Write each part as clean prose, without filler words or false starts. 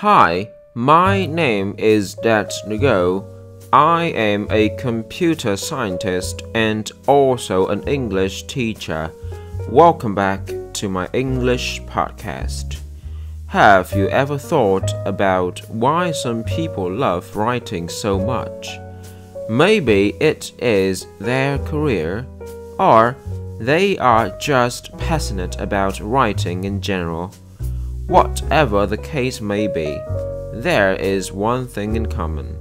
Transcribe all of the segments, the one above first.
Hi, my name is Dat Ngo. I am a computer scientist and also an English teacher. Welcome back to my English podcast. Have you ever thought about why some people love writing so much? Maybe it is their career, or they are just passionate about writing in general. Whatever the case may be, there is one thing in common.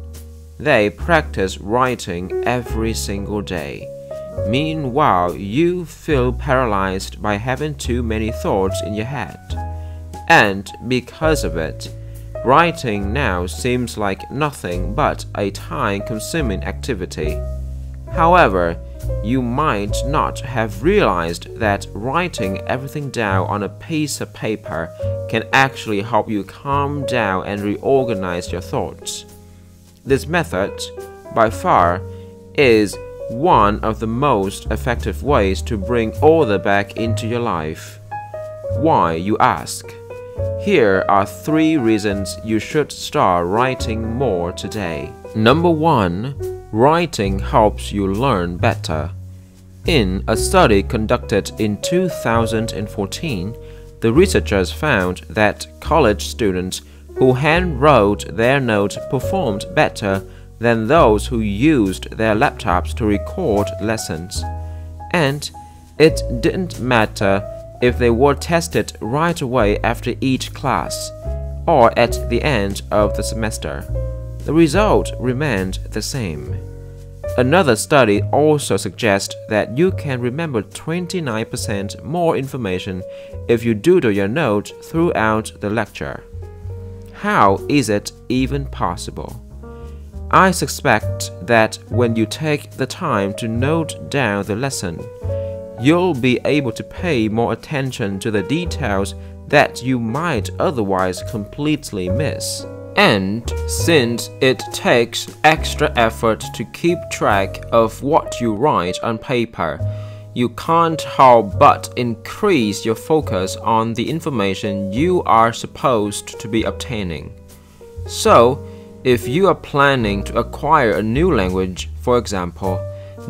They practice writing every single day. Meanwhile, you feel paralyzed by having too many thoughts in your head. And because of it, writing now seems like nothing but a time-consuming activity. However, you might not have realized that writing everything down on a piece of paper can actually help you calm down and reorganize your thoughts. This method, by far, is one of the most effective ways to bring order back into your life. Why, you ask? Here are 3 reasons you should start writing more today. Number 1. Writing helps you learn better. In a study conducted in 2014, the researchers found that college students who hand-wrote their notes performed better than those who used their laptops to record lessons. And it didn't matter if they were tested right away after each class or at the end of the semester. The result remained the same. Another study also suggests that you can remember 29% more information if you doodle your notes throughout the lecture. How is it even possible? I suspect that when you take the time to note down the lesson, you'll be able to pay more attention to the details that you might otherwise completely miss. And since it takes extra effort to keep track of what you write on paper, you can't help but increase your focus on the information you are supposed to be obtaining. So, if you are planning to acquire a new language, for example,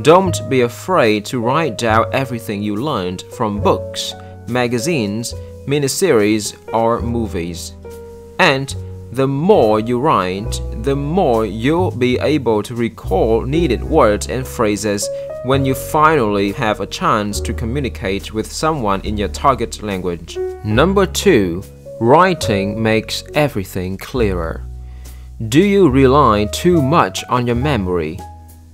don't be afraid to write down everything you learned from books, magazines, miniseries, or movies. And the more you write, the more you'll be able to recall needed words and phrases when you finally have a chance to communicate with someone in your target language. Number 2. Writing makes everything clearer. Do you rely too much on your memory?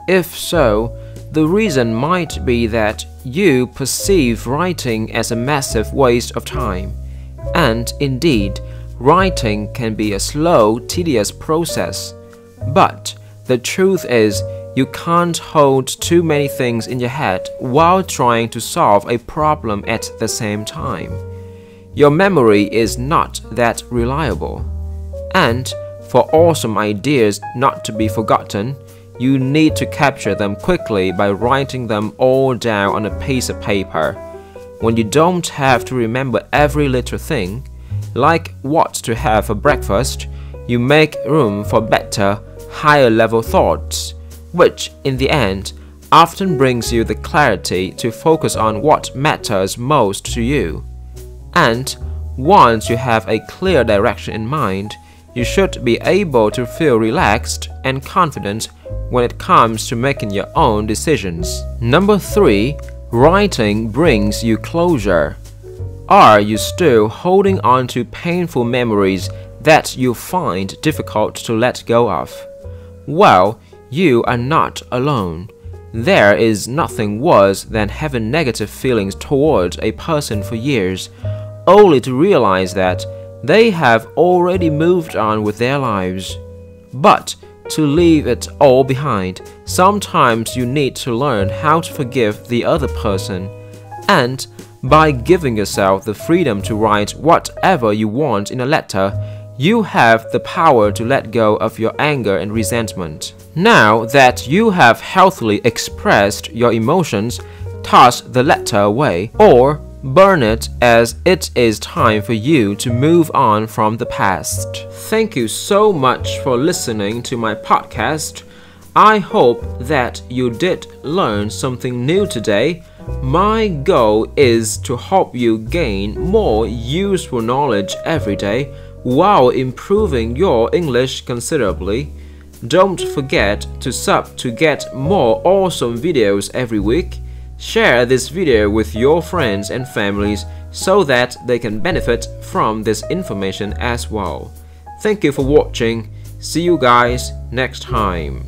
If so, the reason might be that you perceive writing as a massive waste of time. And indeed, writing can be a slow, tedious process. But the truth is, you can't hold too many things in your head while trying to solve a problem at the same time. Your memory is not that reliable. And for awesome ideas not to be forgotten, you need to capture them quickly by writing them all down on a piece of paper. When you don't have to remember every little thing, like what to have for breakfast, you make room for better, higher-level thoughts, which, in the end, often brings you the clarity to focus on what matters most to you. And once you have a clear direction in mind, you should be able to feel relaxed and confident when it comes to making your own decisions. Number 3. Writing brings you closure. Are you still holding on to painful memories that you find difficult to let go of? Well, you are not alone. There is nothing worse than having negative feelings towards a person for years, only to realize that they have already moved on with their lives. But to leave it all behind, sometimes you need to learn how to forgive the other person. And by giving yourself the freedom to write whatever you want in a letter, you have the power to let go of your anger and resentment. Now that you have healthily expressed your emotions, toss the letter away or burn it, as it is time for you to move on from the past. Thank you so much for listening to my podcast. I hope that you did learn something new today. My goal is to help you gain more useful knowledge every day while improving your English considerably. Don't forget to sub to get more awesome videos every week. Share this video with your friends and families so that they can benefit from this information as well. Thank you for watching. See you guys next time.